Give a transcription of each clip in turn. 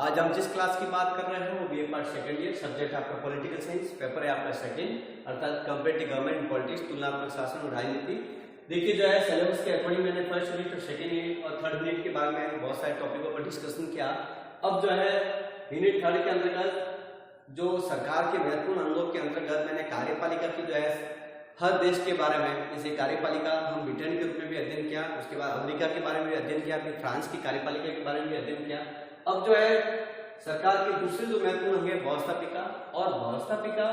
आज हम जिस क्लास की बात कर रहे हैं वो BA part second year, subject आपका पॉलिटिकल साइंस, पेपर है आपका सेकंड अर्थात कंपेरेटिव गवर्नमेंट पॉलिटिक्स, तुलनात्मक शासन और राजनीति। देखिए जो है सिलेबस के अकॉर्डिंग मैंने फर्स्ट यूनिट और सेकंड यूनिट और थर्ड यूनिट के बारे में बहुत सारे टॉपिकों पर डिस्कशन किया। अब जो है यूनिट थर्ड के अंतर्गत जो सरकार के महत्वपूर्ण अंगों के अंतर्गत मैंने कार्यपालिका की जो है हर देश के बारे में, जैसे कार्यपालिका हम ब्रिटेन के रूप में भी अध्ययन किया, उसके बाद अमेरिका के बारे में भी अध्ययन किया, फिर फ्रांस की कार्यपालिका के बारे में भी अध्ययन किया। अब जो है सरकार के दूसरे जो महत्वपूर्ण अंग है व्यवस्थापिका, और व्यवस्थापिका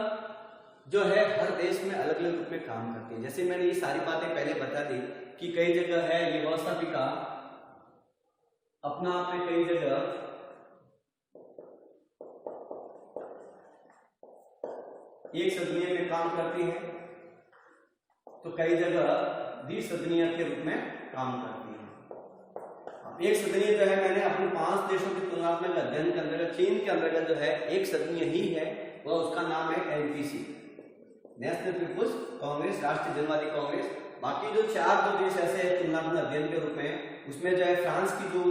जो है हर देश में अलग अलग रूप में काम करती है। जैसे मैंने ये सारी बातें पहले बता दी कि कई जगह है ये व्यवस्थापिका अपना आप में कई जगह एक सदनीय में काम करती है तो कई जगह द्विसदनीय के रूप में काम करती है। एक सदनीय जो है मैंने अपने 5 देशों की तुलनात्मक अध्ययन के अंतर्गत चीन के अंतर्गत जो है एक सदनीय ही है, वह उसका नाम है एनपीसी, नेशनल पीपुल्स कांग्रेस, राष्ट्रीय जनवादी कांग्रेस। बाकी जो 4 जो देश ऐसे हैं तुलनात्मक अध्ययन के रूप में, उसमें जो है फ्रांस की जो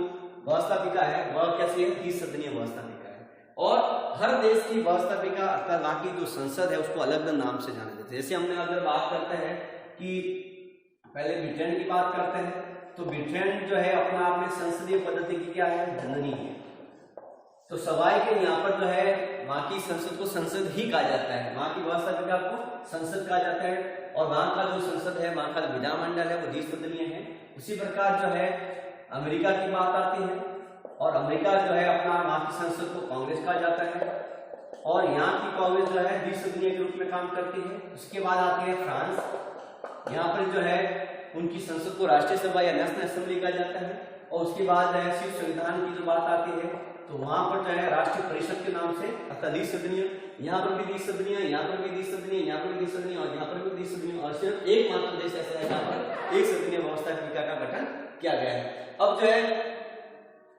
व्यवस्थापिका है वह कैसी है, 30 सदनीय व्यवस्थापिका है। और हर देश की व्यवस्थापिका अर्थात वहां की जो संसद है उसको अलग अलग नाम से जाना जाता है। जैसे हमने अगर बात करते हैं कि पहले ब्रिटेन की बात करते हैं तो ब्रिटेन जो है अपना आप में संसदीय पद्धति की क्या है, जननी है। तो सवाई के यहाँ पर जो है वहां की संसद को संसद ही कहा जाता है, वहां की व्यवस्थापिका को संसद कहा जाता है, और वहां का जो संसद है वहां का विधानमंडल है वो द्विसदनीय है। उसी प्रकार जो है अमेरिका की बात आती है, और अमेरिका जो है अपना वहां की संसद को कांग्रेस कहा जाता है, और यहाँ की कांग्रेस जो है द्विसदनीय के रूप में काम करती है। उसके बाद आती है फ्रांस, यहाँ पर जो है उनकी संसद को राष्ट्रीय सभा या नेशनल असेंबली कहा जाता है। और उसके बाद है शिव संविधान की जो बात आती है तो वहां पर जो है राष्ट्रीय परिषद के नाम से अर्थात द्विसदनीय, यहाँ पर भी द्विसदनीय, यहाँ पर भी द्विसदनीय, यहाँ पर भी द्विसदनीय और यहाँ पर भी द्विसदनीय, और सिर्फ एकमात्र देश ऐसा है जहाँ पर एक सदनीय व्यवस्थापिका का गठन किया गया है। अब जो है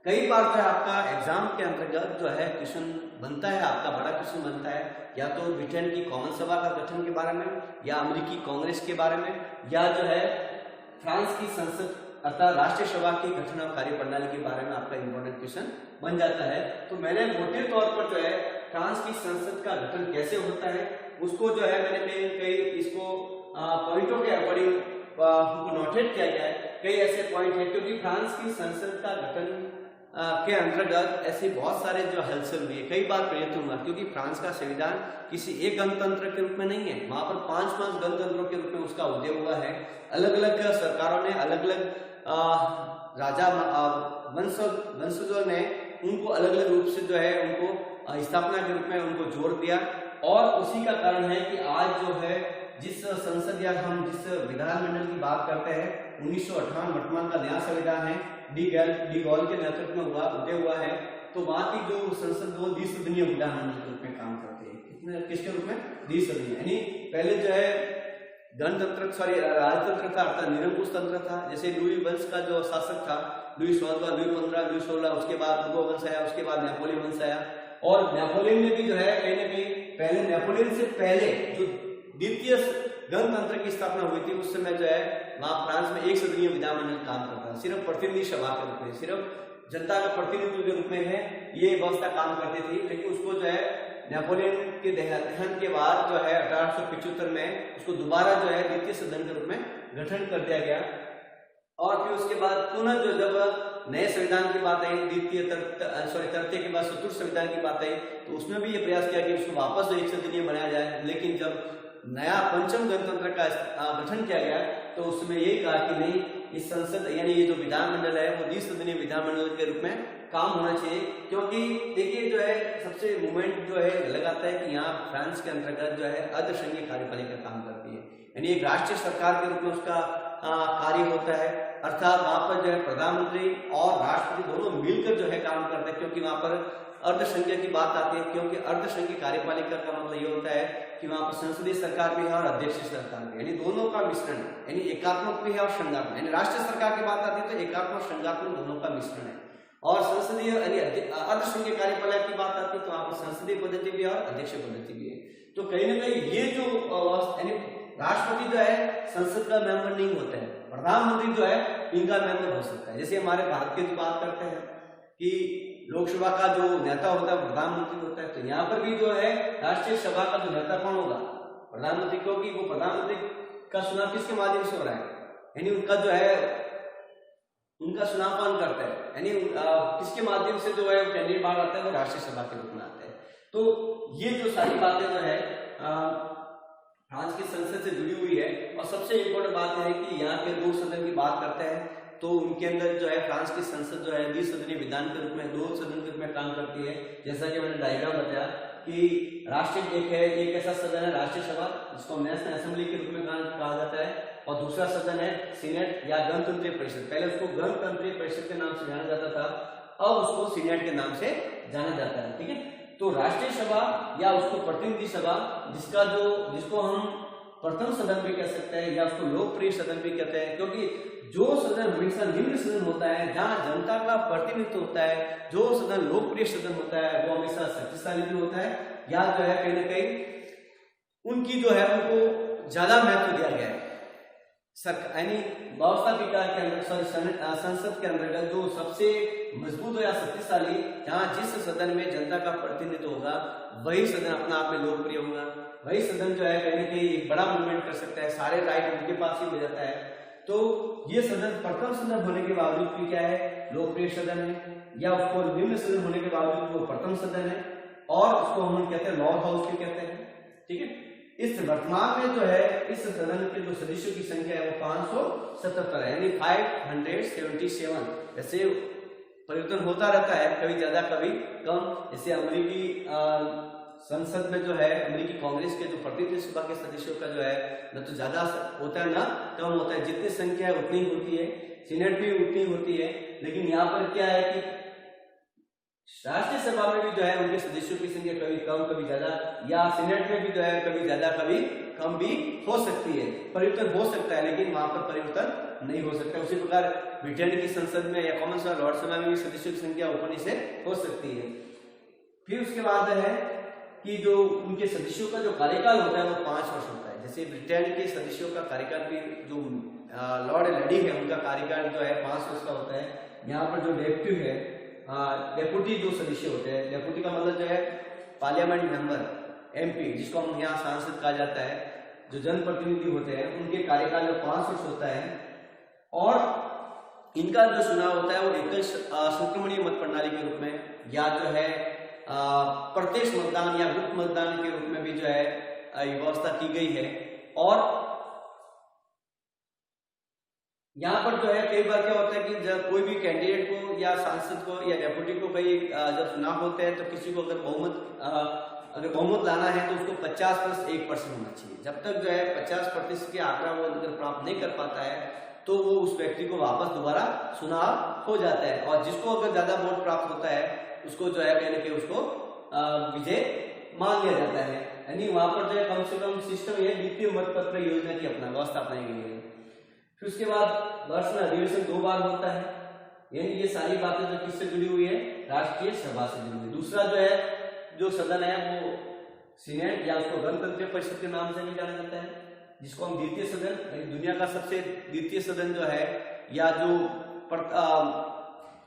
कई बार जो है आपका एग्जाम के अंतर्गत जो है क्वेश्चन बनता है, आपका बड़ा क्वेश्चन बनता है या तो ब्रिटेन की कॉमन सभा का गठन के बारे में, या अमेरिकी कांग्रेस के बारे में, या जो है फ्रांस की संसद अर्थात राष्ट्रीय सभा की गठन और कार्य प्रणाली के बारे में आपका इंपॉर्टेंट क्वेश्चन बन जाता है। तो मैंने मोटे तौर पर जो है फ्रांस की संसद का गठन कैसे होता है उसको जो है मैंने कई इसको पॉइंटों के अकॉर्डिंग नोटेट किया गया है। कई ऐसे पॉइंट है क्योंकि फ्रांस की संसद का गठन के अंतर्गत ऐसे बहुत सारे जो हलचल हुई है, कई बार प्रयत्न हुआ, क्योंकि फ्रांस का संविधान किसी एक गणतंत्र के रूप में नहीं है, वहां पर 5 गणतंत्रों के रूप में उसका उदय हुआ है। अलग अलग सरकारों ने अलग अलग राजा वंशजों ने उनको अलग अलग रूप से जो है उनको स्थापना के रूप में उनको जोड़ दिया, और उसी का कारण है कि आज जो है जिस संसद या हम जिस विधानमंडल की बात करते हैं 1958 वर्तमान का नया संविधान है, डी गॉल के नेतृत्व में उदय हुआ है। तो वहां की जो संसद वो द्विसदनीय विधानमंडल के रूप में काम करते हैं। किसके रूप में, द्विसदनीय, यानी पहले जो है गणतंत्र राजतंत्र था अर्थात निरंकुश तंत्र था। जैसे लुई वंश का जो शासक था, लुई 14, लुई 15, लुई 16, उसके बाद उर्गो वंश आया, उसके बाद नेपोलियन वंश आया, और नेपोलियन ने भी जो है कहीं ना कहीं पहले नेपोलियन से पहले जो द्वितीय गणतंत्र की स्थापना हुई थी उस समय जो है वहां फ्रांस में एक सदनीय विधानमंडल काम करता है, सिर्फ प्रतिनिधि सभा के रूप में, सिर्फ जनता का प्रतिनिधित्व के रूप में है ये व्यवस्था काम करती थी। लेकिन उसको जो है नेपोलियन के देहांत के बाद जो है 1875 में उसको दोबारा जो है द्वितीय सदन के रूप में गठन कर दिया गया। और फिर उसके बाद पुनः जो जब नए संविधान की बात आई, तृतीय के बाद चतुर्थ संविधान की बात आई, तो उसमें भी ये प्रयास किया कि उसको वापस एक सदनीय बनाया जाए। लेकिन जब नया 5म गणतंत्र का गठन किया गया तो उसमें यही कहा कि नहीं, इस संसद यानी ये जो विधानमंडल है वो द्विसदनीय विधानमंडल के रूप में काम होना चाहिए। क्योंकि देखिए जो है सबसे मूवमेंट जो है लगाता है कि यहाँ फ्रांस के अंतर्गत जो है अर्धसंघीय कार्यपालिका काम करती है, यानी एक राष्ट्रीय सरकार के रूप में उसका कार्य होता है, अर्थात वहां पर जो है प्रधानमंत्री और राष्ट्रपति दोनों मिलकर जो है काम करते हैं। क्योंकि वहां पर अर्धसंघीय की बात आती है, क्योंकि अर्धसंघीय कार्यपालिका का मतलब ये होता है कि वहां पर संसदीय सरकार भी है और अध्यक्षीय सरकार भी, यानी दोनों का मिश्रण है, यानी एकात्मक भी है और संघात्मक, यानी राष्ट्रीय सरकार की बात आती है तो एकात्मक संघात्मक दोनों का मिश्रण है। और संसदीय यानी अर्धसंघीय कार्यपालिका की बात आती है तो वहां पर संसदीय पद्धति भी है और अध्यक्षीय पद्धति भी है। तो कहीं ना कहीं ये जो यानी राष्ट्रपति जो है संसद का मेंबर नहीं होता है, प्रधानमंत्री जो है इनका मेंबर हो सकता है। जैसे हमारे भारत की बात करते हैं कि लोकसभा का जो नेता होता है प्रधानमंत्री होता है, तो यहाँ पर भी जो है राष्ट्रीय सभा का जो नेता कौन होगा, प्रधानमंत्री, क्योंकि वो प्रधानमंत्री का चुनाव किसके माध्यम से हो रहा है, यानी उनका जो है उनका चुनाव कौन करता है, यानी किसके माध्यम से जो है कैंडिडेट बाहर आता है, वो राष्ट्रीय सभा के रूप में आता है। तो ये जो सारी बातें जो है फ्रांस की संसद से जुड़ी हुई है। और सबसे इम्पोर्टेंट बात यह है कि यहाँ के दो सदन की बात करते हैं तो उनके अंदर जो है फ्रांस की संसद जो है द्विसदनीय विधान के रूप में, दो सदन के रूप में काम करती है। जैसा कि मैंने डायग्राम बताया कि राष्ट्रीय एक ऐसा सदन है राष्ट्रीय सभा, जिसको नेशनल असेंबली के रूप में कहा जाता है, और दूसरा सदन है सीनेट या गणतंत्रीय परिषद। पहले उसको गणतंत्रीय परिषद के नाम से जाना जाता था, अब उसको सीनेट के नाम से जाना जाता है। ठीक है, तो राष्ट्रीय सभा या उसको प्रतिनिधि सभा, जिसको हम प्रथम सदन भी कह सकते हैं या उसको लोकप्रिय सदन भी कहते हैं, क्योंकि जो सदन हमेशा निम्न सदन होता है, जहां जनता का प्रतिनिधित्व होता है, जो सदन लोकप्रिय सदन होता है, वो हमेशा शक्तिशाली भी होता है, या जो है कहीं ना कहीं उनकी जो है उनको ज्यादा महत्व दिया गया है। यानी व्यवस्था विकार के अंदर संसद के अंतर्गत जो सबसे मजबूत या शक्तिशाली, जहां जिस सदन में जनता का प्रतिनिधित्व होगा वही सदन अपना आप में लोकप्रिय होगा, वही सदन जो है कहीं ना कहीं एक बड़ा मूवमेंट कर सकता है, सारे राइट उनके पास ही हो जाता है। तो ये सदन प्रथम सदन होने के बावजूद भी क्या है, लोकप्रिय सदन है, या उसको निम्न सदन होने के बावजूद वो प्रथम सदन है, और उसको हम कहते हैं लॉर्ड हाउस भी कहते हैं। ठीक है, इस वर्तमान में जो है इस सदन के जो सदस्यों की संख्या है वो 577 है, यानी 577। ऐसे परिवर्तन होता रहता है, कभी ज्यादा कभी कम। जैसे अमेरिकी संसद में जो है अमेरिकी कांग्रेस के जो प्रतिनिधि सभा के सदस्यों का जो है न तो ज्यादा होता है ना कम होता है, जितनी संख्या है उतनी होती है, सीनेट भी उतनी होती है। लेकिन यहाँ पर क्या है कि राष्ट्रीय सभा में भी जो है उनके सदस्यों की संख्या कभी कम कभी ज्यादा, या सीनेट में भी जो है कभी ज्यादा कभी कम भी हो सकती है, परिवर्तन हो सकता है, लेकिन वहां पर परिवर्तन नहीं हो सकता। उसी प्रकार ब्रिटेन की संसद में या कॉमनवेल्थ लॉर्ड सभा में भी सदस्यों की संख्या ऊपर से हो सकती है। फिर उसके बाद है कि जो उनके सदस्यों का जो कार्यकाल होता है वो 5 वर्ष होता है। जैसे ब्रिटेन के सदस्यों का कार्यकाल भी, जो लॉर्ड लेडी है उनका कार्यकाल जो है 5 वर्ष का होता है। यहाँ पर जो डेप्यूटी है, डेप्यूटी जो सदस्य होते हैं, डेप्यूटी का मतलब जो है पार्लियामेंट मेंबर, एमपी, जिसको हम यहाँ सांसद कहा जाता है, जो जनप्रतिनिधि होते हैं, उनके कार्यकाल जो 5 वर्ष होता है। और इनका जो चुनाव होता है वो एकल संक्रमणीय मत प्रणाली के रूप में, या जो है प्रत्यक्ष मतदान या गुप्त मतदान के रूप में भी जो है व्यवस्था की गई है। और यहाँ पर जो है कई बार क्या होता है कि जब कोई भी कैंडिडेट को या सांसद को या डेप्यूटी को कई जब चुनाव होते हैं तो किसी को अगर बहुमत लाना है तो उसको 50+1% होना चाहिए। जब तक जो है 50% के आंकड़ा वो अगर प्राप्त नहीं कर पाता है तो वो उस व्यक्ति को वापस दोबारा चुनाव हो जाता है, और जिसको अगर ज्यादा वोट प्राप्त होता है उसको जो है कहने के उसको विजय मान लिया जाता है। यानी वहां पर जो है कम से कम सिस्टम ये द्वितीय मतपत्र योजना की व्यवस्था अपनाई गई है। फिर उसके बाद वर्ष में अधिवेशन 2 बार होता है। यानी ये सारी बातें जो किससे जुड़ी हुई है, राष्ट्रीय सभा से जुड़ी हुई। दूसरा जो है जो सदन है वो सीनेट या उसको गणतंत्रीय परिषद के नाम से भी जाना जाता है, जिसको हम द्वितीय सदन, दुनिया का सबसे द्वितीय सदन जो है या जो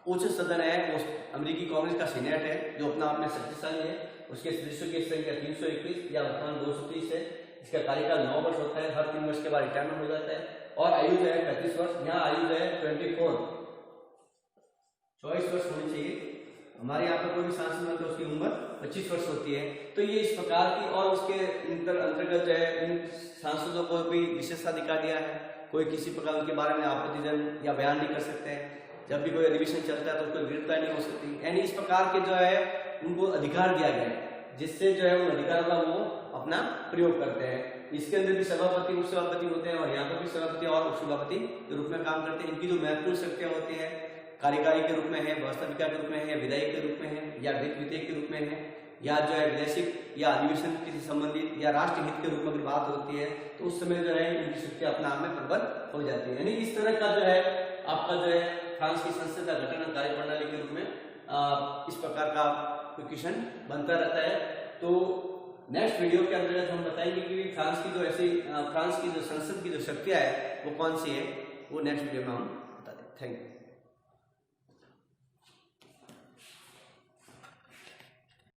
उच्च सदन है वो अमेरिकी कांग्रेस का सीनेट है, जो अपना आप में शक्तिशाली है। उसके सदस्यों की संख्या 321 या वर्तमान 230 है। इसका कार्यकाल 9 वर्ष होता है, हर 3 वर्ष के बाद रिटायरमेंट हो जाता है, और आयु जो है 35 वर्ष। यहाँ आयु जो है 24 वर्ष होनी चाहिए। हमारे यहाँ पर कोई भी सांसद है तो उसकी उम्र 25 वर्ष होती है। तो ये इस प्रकार की, और उसके अंतर्गत जो है इन सांसदों को भी विशेषाधिकार दिया है, कोई किसी प्रकार उनके बारे में आपत्तिजन या बयान नहीं कर सकते हैं। जब भी कोई अधिवेशन चलता है तो कोई विरोधता नहीं हो सकती। यानी इस प्रकार के जो है उनको अधिकार दिया गया है, जिससे जो है उन अधिकारों का वो अपना प्रयोग करते हैं। इसके अंदर भी सभापति, उपसभापति होते हैं, और यहाँ पर भी सभापति और उपसभापति के रूप में काम करते हैं। इनकी जो महत्वपूर्ण शक्तियां होती है, कार्यकारी के रूप में है, व्यवस्थापिका के रूप में है, विधायक के रूप में है, या विधेयक के रूप में है, या जो है वैदेशिक या अधिवेशन से संबंधित या राष्ट्र हित के रूप में अगर बात होती है तो उस समय जो है इनकी शक्तियां अपने आप में प्रबल हो जाती है। यानी इस तरह का जो है आपका जो है फ्रांस की संसद का गठन कार्य प्रणाली के रूप में इस प्रकार का क्वेश्चन बनता रहता है। तो नेक्स्ट वीडियो के अंतर्गत हम बताएंगे कि फ्रांस की जो संसद की जो शक्तियां है वो कौन सी है, वो नेक्स्ट वीडियो में हम बताते हैं। Thank you.